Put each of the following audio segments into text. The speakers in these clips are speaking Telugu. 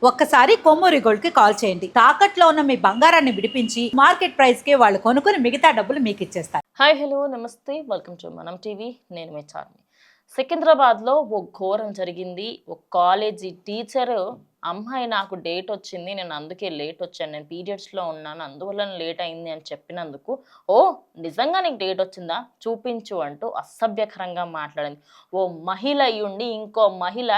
ఒక్కసారి కొమ్మూరి గోల్డ్ కి కాల్ చేయండి. తాకట్లో ఉన్న మీ బంగారాన్ని విడిపించి మార్కెట్ ప్రైస్ కి వాళ్ళు కొనుక్కుని మిగతా డబ్బులు మీకు ఇచ్చేస్తారు. హాయ్ హలో నమస్తే, వెల్కమ్ టు మనం టీవీ. నేను మీ చార్మి. సికింద్రాబాద్లో ఓ ఘోరం జరిగింది. ఒక కాలేజీ టీచర్ అమ్మాయి నాకు డేట్ వచ్చింది, నేను అందుకే లేట్ వచ్చాను, నేను పీరియడ్స్లో ఉన్నాను, అందువల్ల లేట్ అయింది అని చెప్పినందుకు, ఓ నిజంగా నీకు డేట్ వచ్చిందా చూపించు అంటూ అసభ్యకరంగా మాట్లాడింది. ఓ మహిళ అయ్యుండి ఇంకో మహిళ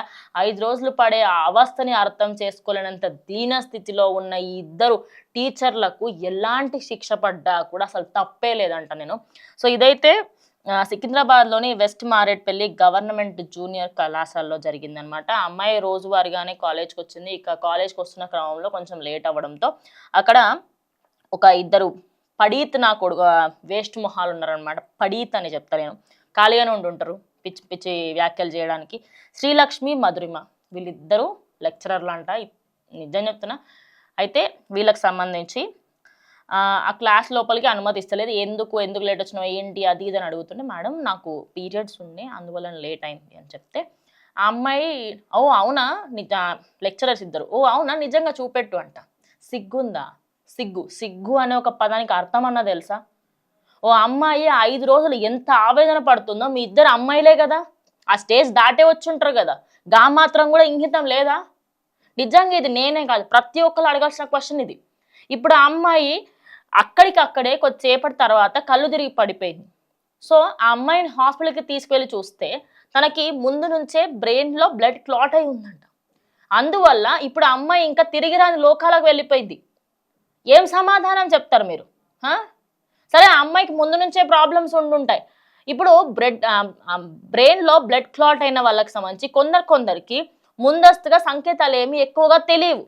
5 రోజులు పడే ఆ అవస్థని అర్థం చేసుకోలేనంత దీన స్థితిలో ఉన్న ఈ ఇద్దరు టీచర్లకు ఎలాంటి శిక్ష పడ్డా కూడా అసలు తప్పే లేదంట నేను. సో ఇదైతే సికింద్రాబాద్లోని వెస్ట్ మారేట్పల్లి గవర్నమెంట్ జూనియర్ కళాశాలలో జరిగిందనమాట. అమ్మాయి రోజువారీగానే కాలేజ్కి వచ్చింది. ఇక కాలేజ్కి వస్తున్న క్రమంలో కొంచెం లేట్ అవ్వడంతో అక్కడ ఒక ఇద్దరు పడీత్ నా కొడుకు వేస్ట్ మొహాలు ఉన్నారనమాట. పడీత్ అని చెప్తా నేను, ఖాళీగానే ఉంటుంటారు పిచ్చి పిచ్చి వ్యాఖ్యలు చేయడానికి. శ్రీలక్ష్మి, మధురిమ వీళ్ళిద్దరూ లెక్చరర్లు అంట, నిజం చెప్తున్నా. అయితే వీళ్ళకి సంబంధించి ఆ క్లాస్ లోపలికి అనుమతి ఇస్తలేదు. ఎందుకు లేట్ వచ్చినావు ఏంటి అది ఇది అని అడుగుతుంటే, మేడం నాకు పీరియడ్స్ ఉన్నాయి అందువల్ల లేట్ అయింది అని చెప్తే, ఆ అమ్మాయి ఓ అవునా లెక్చరర్స్ ఇద్దరు ఓ అవునా నిజంగా చూపెట్టు అంట. సిగ్గుందా? సిగ్గు అనే ఒక పదానికి అర్థం అన్నా తెలుసా? ఓ అమ్మాయి 5 రోజులు ఎంత ఆవేదన పడుతుందో, మీ ఇద్దరు అమ్మాయిలే కదా, ఆ స్టేజ్ దాటే వచ్చి ఉంటారు కదా, గా మాత్రం కూడా ఇంగితం లేదా? నిజంగా ఇది నేనే కాదు, ప్రతి ఒక్కరు అడగాల్సిన క్వశ్చన్ ఇది. ఇప్పుడు ఆ అమ్మాయి అక్కడికక్కడే కొద్దిసేపటి తర్వాత కళ్ళు తిరిగి పడిపోయింది. సో ఆ అమ్మాయిని హాస్పిటల్కి తీసుకెళ్ళి చూస్తే తనకి ముందు నుంచే బ్రెయిన్లో బ్లడ్ క్లాట్ అయి ఉందంట. అందువల్ల ఇప్పుడు ఆ అమ్మాయి ఇంకా తిరిగి రాని లోకాలకు వెళ్ళిపోయింది. ఏం సమాధానం చెప్తారు మీరు? సరే, ఆ అమ్మాయికి ముందు నుంచే ప్రాబ్లమ్స్ ఉండుంటాయి. ఇప్పుడు బ్రెయిన్లో బ్లడ్ క్లాట్ అయిన వాళ్ళకి సంబంధించి కొందరికి ముందస్తుగా సంకేతాలు ఏమి ఎక్కువగా తెలియవు.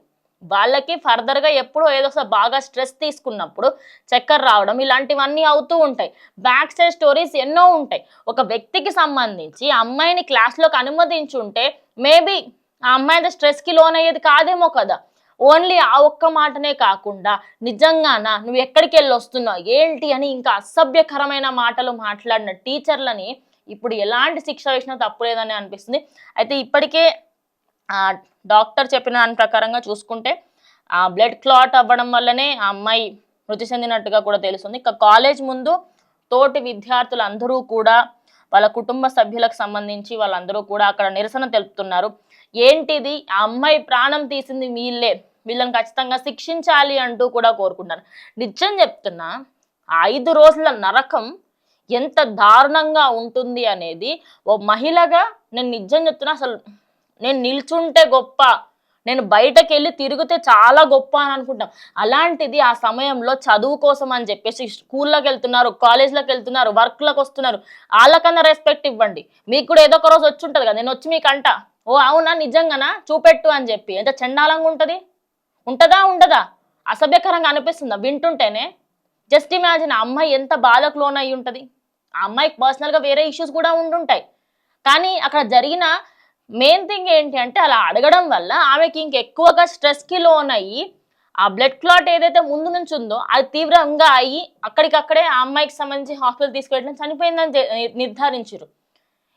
వాళ్ళకి ఫర్దర్గా ఎప్పుడో ఏదో బాగా స్ట్రెస్ తీసుకున్నప్పుడు చక్కర రావడం ఇలాంటివన్నీ అవుతూ ఉంటాయి. బ్యాక్ స్టేజ్ స్టోరీస్ ఎన్నో ఉంటాయి. ఒక వ్యక్తికి సంబంధించి అమ్మాయిని క్లాస్లోకి అనుమతించుంటే మేబీ ఆ అమ్మాయి స్ట్రెస్కి లోన్ అయ్యేది కాదేమో కదా. ఓన్లీ ఆ ఒక్క మాటనే కాకుండా నిజంగానా నువ్వు ఎక్కడికి వెళ్ళి వస్తున్నావు ఏంటి అని ఇంకా అసభ్యకరమైన మాటలు మాట్లాడిన టీచర్లని ఇప్పుడు ఎలాంటి శిక్ష వేసినా తప్పులేదని అనిపిస్తుంది. అయితే ఇప్పటికే డాక్టర్ చెప్పిన దాని ప్రకారంగా చూసుకుంటే ఆ బ్లడ్ క్లాట్ అవ్వడం వల్లనే ఆ అమ్మాయి మృతి చెందినట్టుగా కూడా తెలుస్తుంది. ఇక కాలేజ్ ముందు తోటి విద్యార్థులందరూ కూడా వాళ్ళ కుటుంబ సభ్యులకు సంబంధించి వాళ్ళందరూ కూడా అక్కడ నిరసన తెలుపుతున్నారు. ఏంటిది, ఆ అమ్మాయి ప్రాణం తీసింది వీళ్ళని ఖచ్చితంగా శిక్షించాలి అంటూ కూడా కోరుకుంటారు. నిజం చెప్తున్నా, 5 రోజుల నరకం ఎంత దారుణంగా ఉంటుంది అనేది ఓ మహిళగా నేను నిజం చెప్తున్నా. అసలు నేను నిల్చుంటే గొప్ప, నేను బయటకు వెళ్ళి తిరిగితే చాలా గొప్ప అని అనుకుంటాం. అలాంటిది ఆ సమయంలో చదువు కోసం అని చెప్పేసి స్కూల్లోకి వెళ్తున్నారు, కాలేజ్లోకి వెళ్తున్నారు, వర్క్లకు వస్తున్నారు. వాళ్ళకన్నా రెస్పెక్ట్ ఇవ్వండి. మీకు కూడా ఏదో ఒక రోజు వచ్చి ఉంటుంది కదా, నేను వచ్చి మీకు అంట ఓ అవునా నిజంగానా చూపెట్టు అని చెప్పి. ఎంత చండాలంగా ఉంటుంది. ఉంటుందా ఉండదా? అసభ్యకరంగా అనిపిస్తుందా వింటుంటేనే? జస్ట్ ఇమాజిన్, ఆ అమ్మాయి ఎంత బాధకు లోన్ అయి ఉంటుంది. ఆ అమ్మాయికి పర్సనల్గా వేరే ఇష్యూస్ కూడా ఉండుంటాయి. కానీ అక్కడ జరిగిన మెయిన్ థింగ్ ఏంటి అంటే, అలా అడగడం వల్ల ఆమెకి ఇంకెక్కువగా స్ట్రెస్కి లోన్ అయ్యి ఆ బ్లడ్ క్లాట్ ఏదైతే ముందు నుంచి ఉందో అది తీవ్రంగా అయ్యి అక్కడికక్కడే ఆ అమ్మాయికి సంబంధించి హాస్పిటల్ తీసుకెళ్ళడం చనిపోయిందని నిర్ధారించారు.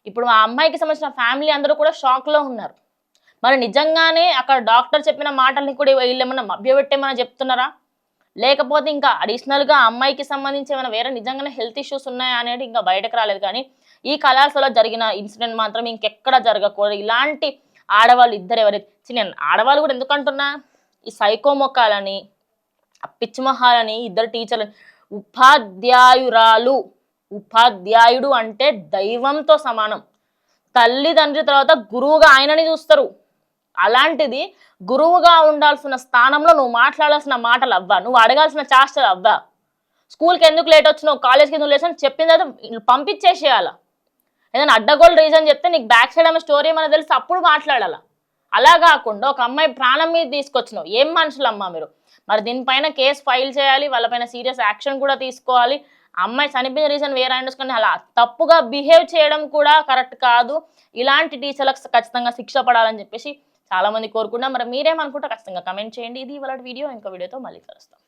ఇప్పుడు ఆ అమ్మాయికి సంబంధించిన ఫ్యామిలీ అందరూ కూడా షాక్లో ఉన్నారు. మరి నిజంగానే అక్కడ డాక్టర్ చెప్పిన మాటల్ని కూడా వీళ్ళు ఏమన్నా మభ్యపెట్టేమన్నా చెప్తున్నారా, లేకపోతే ఇంకా అడిషనల్గా అమ్మాయికి సంబంధించి ఏమైనా వేరే నిజంగానే హెల్త్ ఇష్యూస్ ఉన్నాయా అనేది ఇంకా బయటకు రాలేదు. కానీ ఈ కళాశాలలో జరిగిన ఇన్సిడెంట్ మాత్రం ఇంకెక్కడ జరగకూడదు. ఇలాంటి ఆడవాళ్ళు ఇద్దరు ఎవరైతే నేను ఆడవాళ్ళు కూడా ఎందుకంటున్నా, ఈ సైకో మొక్కాలని పిచ్చి మొహాలని ఇద్దరు టీచర్లని, ఉపాధ్యాయుడు అంటే దైవంతో సమానం. తల్లిదండ్రి తర్వాత గురువుగా ఆయనని చూస్తారు. అలాంటిది గురువుగా ఉండాల్సిన స్థానంలో నువ్వు మాట్లాడాల్సిన మాటలు అవ్వా, నువ్వు అడగాల్సిన చేష్టలు అవ్వా. స్కూల్కి ఎందుకు లేట్ వచ్చినావు, కాలేజ్కి ఎందుకు లేట్ అని చెప్పిన తర్వాత పంపించేసేయాల. ఏదైనా అడ్డగోలు రీజన్ చెప్తే నీకు బ్యాక్ సైడ్ ఆమె స్టోరీ ఏమైనా తెలిసి అప్పుడు మాట్లాడాల. అలా కాకుండా ఒక అమ్మాయి ప్రాణం మీద తీసుకొచ్చినావు. ఏం మనుషులమ్మా మీరు? మరి దీనిపైన కేసు ఫైల్ చేయాలి, వాళ్ళపైన సీరియస్ యాక్షన్ కూడా తీసుకోవాలి. అమ్మాయి చనిపోయిన రీజన్ వేరే అండర్స్టాండ్, అలా తప్పుగా బిహేవ్ చేయడం కూడా కరెక్ట్ కాదు. ఇలాంటి టీచర్లకు ఖచ్చితంగా శిక్ష పడాలని చెప్పేసి చాలా మంది కోరుకుంటున్నారు. మరి మీరేమనుకుంటారో ఖచ్చితంగా కమెంట్ చేయండి. ఇది ఇవాళ వీడియో, ఇంకో వీడియోతో మళ్ళీ కలుస్తాం.